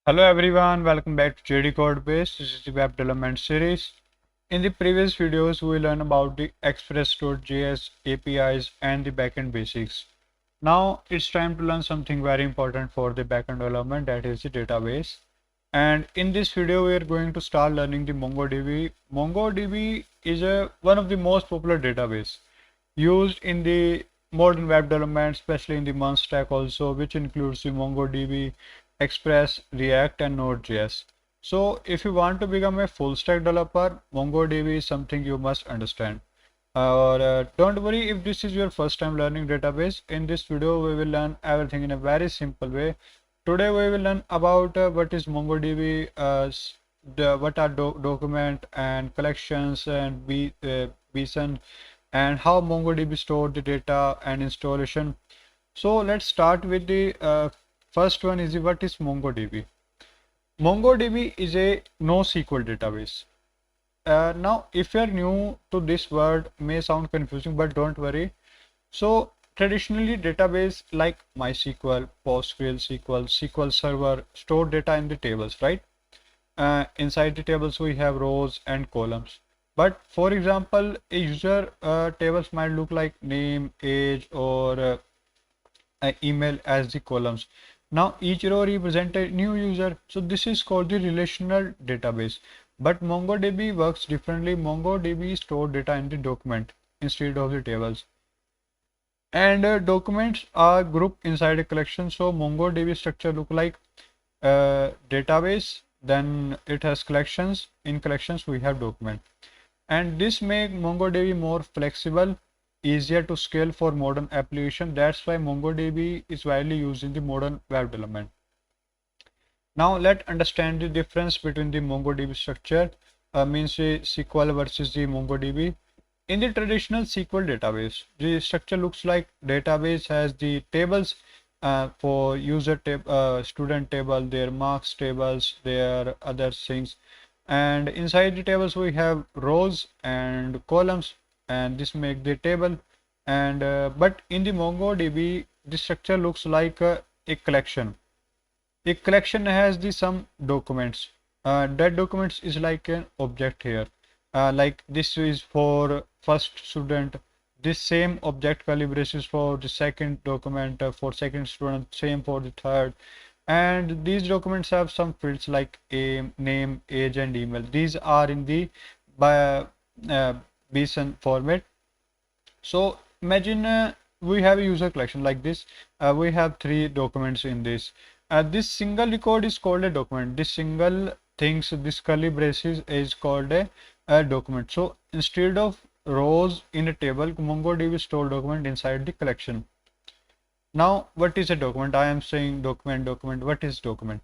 Hello everyone, welcome back to JDCodebase. This is the web development series. In the previous videos, we learned about the Express.js APIs and the backend basics. Now it's time to learn something very important for the backend development, that is the database. And in this video, we are going to start learning the MongoDB. MongoDB is one of the most popular database used in the modern web development, especially in the MERN stack also, which includes the MongoDB, Express, React, and Node.js. So if you want to become a full stack developer, MongoDB is something you must understand. Don't worry if this is your first time learning database. In this video, we will learn everything in a very simple way. Today, we will learn about what is MongoDB, what are document and collections and BSON, and how MongoDB store the data and installation. So let's start with the first one is what is MongoDB. MongoDB is a NoSQL database. Now, if you are new to this word, may sound confusing, but don't worry. So traditionally, database like MySQL, PostgreSQL, SQL Server store data in the tables, right? Inside the tables, we have rows and columns. But for example, a user tables might look like name, age, or email as the columns. Now each row represents a new user. So this is called the relational database. But MongoDB works differently. MongoDB store data in the document instead of the tables. And documents are grouped inside a collection. So MongoDB structure look like database. Then it has collections. In collections we have document. And this makes MongoDB more flexible, easier to scale for modern application. That's why MongoDB is widely used in the modern web development. Now let's understand the difference between the MongoDB structure, means SQL versus the MongoDB. In the traditional SQL database, the structure looks like database has the tables for user table, student table, their marks tables, their other things. And inside the tables we have rows and columns, and this make the table. And but in the MongoDB, the structure looks like a collection. A collection has the some documents. That documents is like an object here. Like this is for first student. This same object calibrates for the second document, for second student, same for the third. And these documents have some fields like name, age, and email. These are in the BSON format. So imagine we have a user collection like this. We have three documents in this. This single record is called a document. This single things, this curly braces is called a document. So instead of rows in a table, MongoDB store document inside the collection. Now, what is a document? I am saying document. What is document?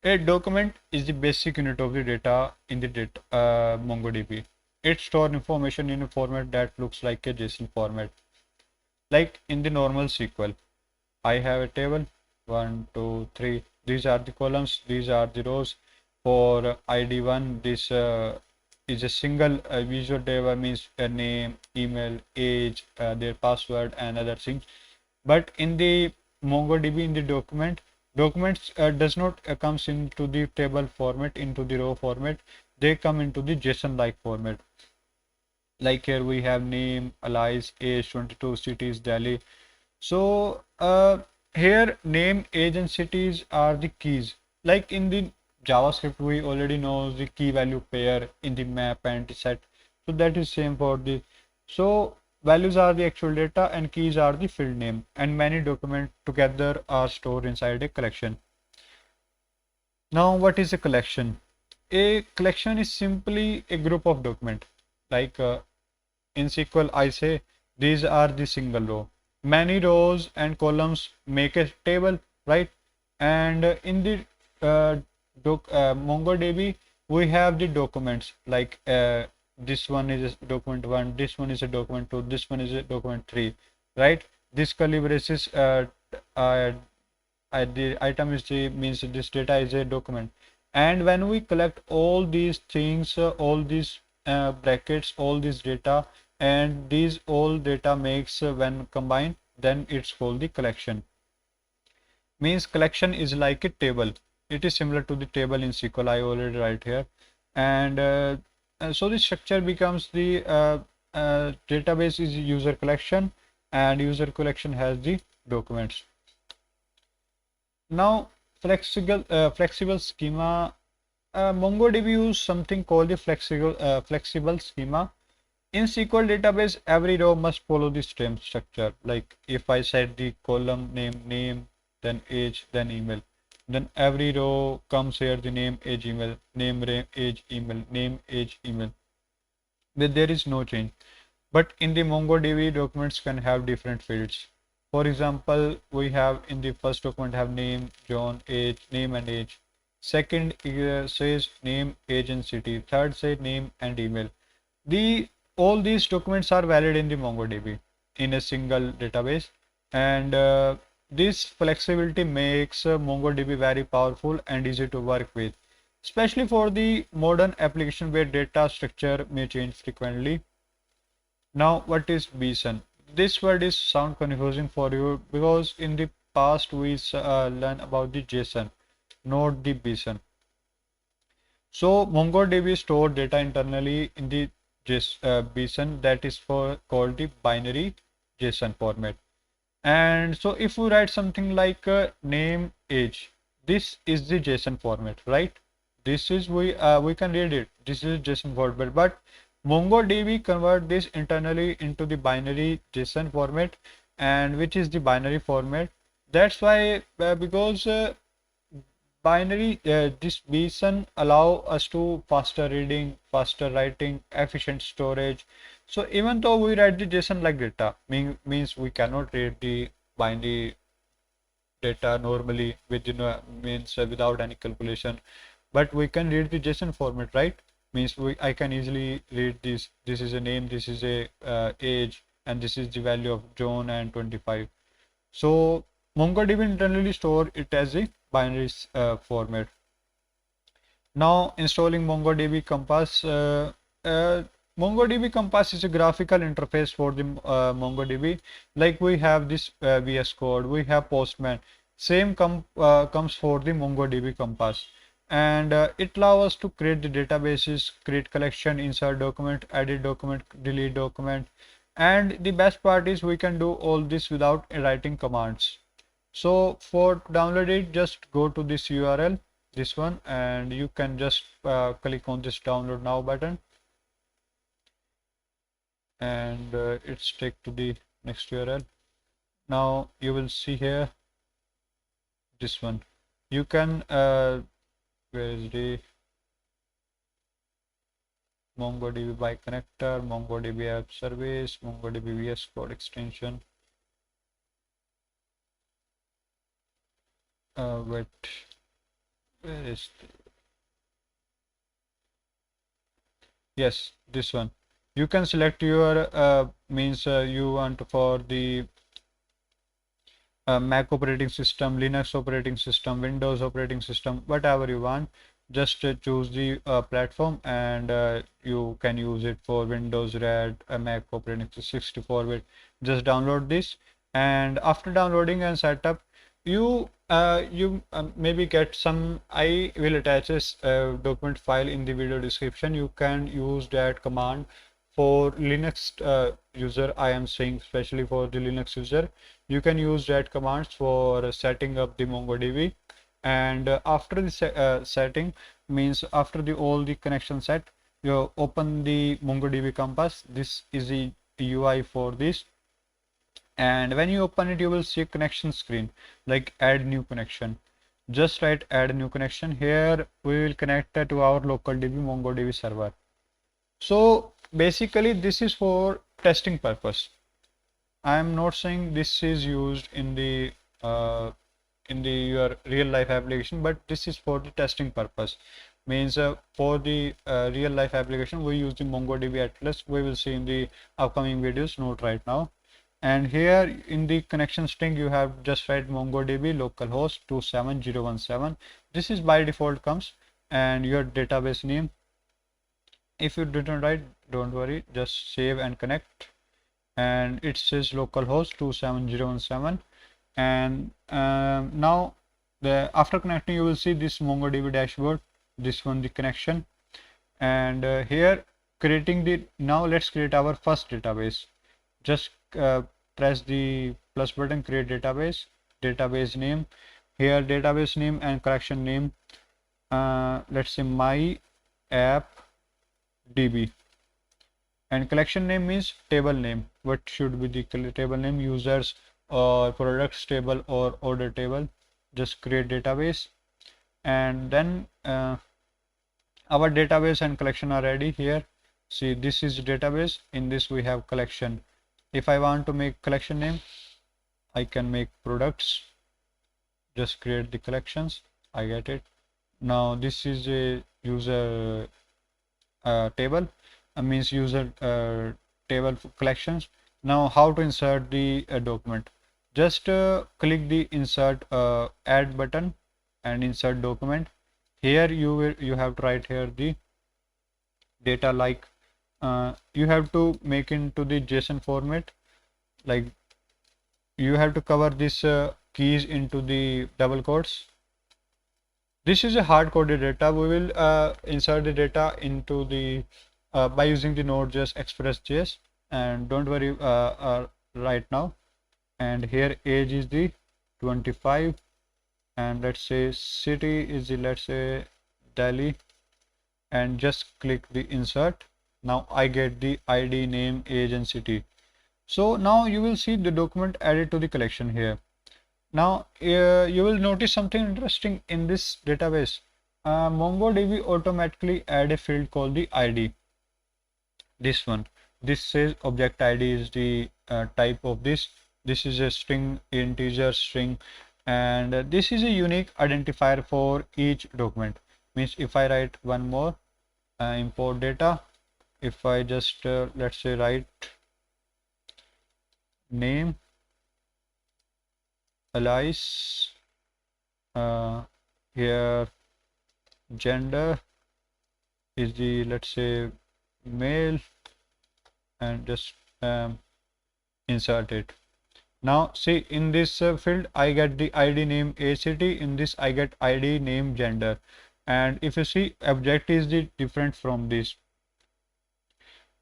A document is the basic unit of the data in the MongoDB. It stores information in a format that looks like a JSON format. Like in the normal SQL, I have a table 1, 2, 3. These are the columns. These are the rows. For ID1, this is a single visual table, means a name, email, age, their password, and other things. But in the MongoDB, in the documents does not comes into the table format, into the row format. They come into the JSON like format. Like here we have name, alias, age, 22, cities, Delhi. So here name, age, and cities are the keys. Like in the JavaScript, we already know the key value pair in the map and set. So that is same for the. So values are the actual data and keys are the field name, and many documents together are stored inside a collection. Now what is a collection? A collection is simply a group of documents. Like in SQL, I say these are the single row. Many rows and columns make a table, right? And in the MongoDB, we have the documents like this one is a document 1, this one is a document 2, this one is a document 3, right? This curly braces the item is means this data is a document. And when we collect all these things, all these brackets, all this data, and these all data makes when combined, then it's called the collection. Means collection is like a table. it is similar to the table in SQL. I already write here, and so the structure becomes the database is user collection, and user collection has the documents. Now flexible schema. MongoDB use something called the flexible schema. In SQL database, every row must follow the same structure. Like if I set the column name, then age, then email, then every row comes here the name, age, email, name, age, email, name, age, email. But there is no change. But in the MongoDB, documents can have different fields. For example, we have in the first document have name, John, age, name and age. Second says name, age and city. Third says name and email. All these documents are valid in the MongoDB in a single database, and this flexibility makes MongoDB very powerful and easy to work with, especially for the modern application where data structure may change frequently. Now, what is BSON? This word is sound confusing for you because in the past we learn about the JSON, not the BSON. So MongoDB store data internally in the BSON, that is called the binary JSON format. And so if we write something like name, age, this is the JSON format, right? This is we can read it. This is JSON format, but MongoDB convert this internally into the binary JSON format, and which is the binary format. That's why because binary this BSON allow us to faster reading, faster writing, efficient storage. So even though we write the JSON like data, means we cannot read the binary data normally without any calculation, but we can read the JSON format, right? Means I can easily read this. This is a name, this is a age, and this is the value of John and 25. So MongoDB internally store it as a binary format. Now installing MongoDB Compass. MongoDB Compass is a graphical interface for the MongoDB. Like we have this VS Code, we have Postman. Same comes for the MongoDB Compass, and it allows us to create the databases, create collection, insert document, edit document, delete document, and the best part is we can do all this without writing commands. So for download it, just go to this URL, this one, and you can just click on this download now button, and it's take to the next URL. Now you will see here this one. You can where is the MongoDB by connector, MongoDB app service, MongoDB VS Code extension. Wait, where is yes, this one. You can select your you want for the Mac operating system, Linux operating system, Windows operating system, whatever you want. Just choose the platform, and you can use it for Windows, Red, Mac operating 64-bit. Just download this, and after downloading and setup, you maybe get some. I will attach a document file in the video description. You can use that command for Linux user. I am saying especially for the Linux user, you can use that commands for setting up the MongoDB. And after the setting, means after all the connection set, you open the MongoDB Compass. This is the UI for this, and when you open it, you will see a connection screen like add new connection. Just write add new connection. Here we will connect to our local DB MongoDB server. So basically this is for testing purpose. I am not saying this is used in the your real life application, but this is for the testing purpose. Means for the real life application we use the MongoDB Atlas. We will see in the upcoming videos, not right now. And here in the connection string you have just write MongoDB localhost 27017. This is by default comes, and your database name. If you didn't write, don't worry, just save and connect, and it says localhost 27017. And now After connecting, you will see this MongoDB dashboard, this one, the connection, and here creating the, now let's create our first database. Just press the plus button, create database name. Here database name and collection name, let's say my app db, and collection name means table name. What should be the table name? Users or products table or order table. Just create database, and then our database and collection are ready. Here see, this is database, in this we have collection. If I want to make collection name, I can make products, just create the collections, I get it. Now this is a user table, means user table collections. Now how to insert the document? Just click the insert add button and insert document. Here you have to write here the data, like you have to make into the JSON format, like you have to cover this keys into the double quotes. This is a hard coded data. We will insert the data into the by using the Node.js Express.js, and don't worry right now. And here age is the 25, and let's say city is the, let's say Delhi, and just click the insert. Now I get the ID, name, age and city. So now you will see the document added to the collection here. Now you will notice something interesting in this database. MongoDB automatically add a field called the ID. This one, this says object ID is the type of this. This is a string, integer string, and this is a unique identifier for each document. Means if I write one more import data, if I just let's say write name, alias, here gender is the, let's say male, and just insert it. Now see, in this field I get the ID, name, age, city. In this I get ID, name, gender. And if you see, object is the different from this,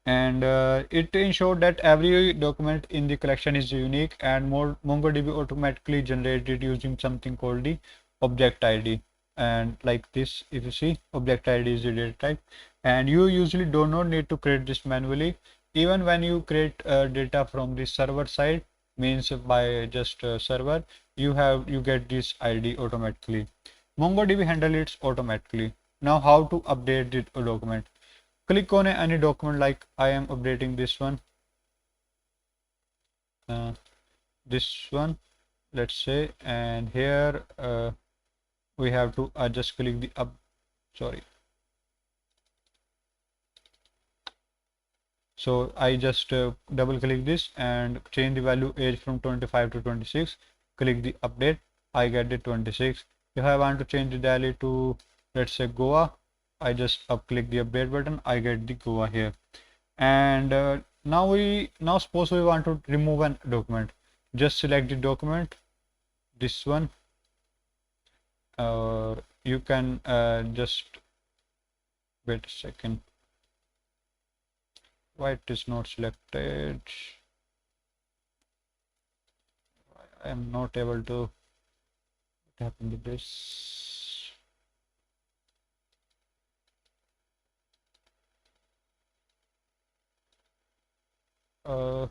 and it ensured that every document in the collection is unique, and more MongoDB automatically generated using something called the object ID. And like this, if you see, object ID is the data type, and you usually do not need to create this manually. Even when you create data from the server side, means by just server, you get this ID automatically. MongoDB handle it automatically. Now how to update the document? Click on any document, like I am updating this one, let's say, and here we have to just click the so I just double click this and change the value age from 25 to 26. Click the update, I get the 26. If I want to change the Delhi to, let's say Goa, I just click the update button, I get the Goa here. And now suppose we want to remove an document. Just select the document, this one, or you can just wait a second. Why it is not selected? I am not able to. What happened to this? I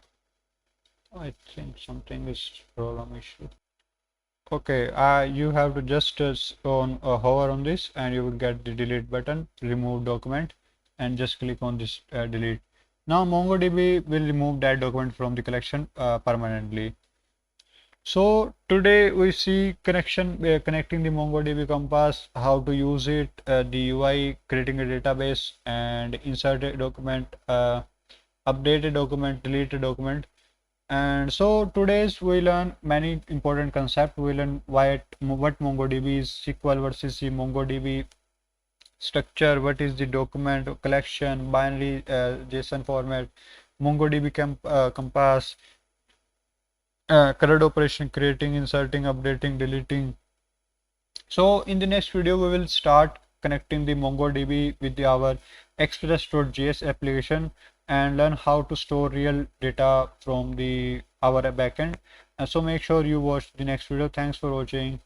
think something is problem issue. Okay, you have to just hover on this, and you will get the delete button, remove document, and just click on this delete. Now MongoDB will remove that document from the collection permanently. So today we see connecting the MongoDB Compass, how to use it, the UI, creating a database, and insert a document, update a document, delete a document. And so today's we learn many important concepts. We learn what MongoDB is, SQL versus the MongoDB structure, what is the document collection, binary JSON format, MongoDB Compass, CRUD operation, creating, inserting, updating, deleting, So in the next video, we will start connecting the MongoDB with our express.js application and learn how to store real data from our backend. So make sure you watch the next video. Thanks for watching.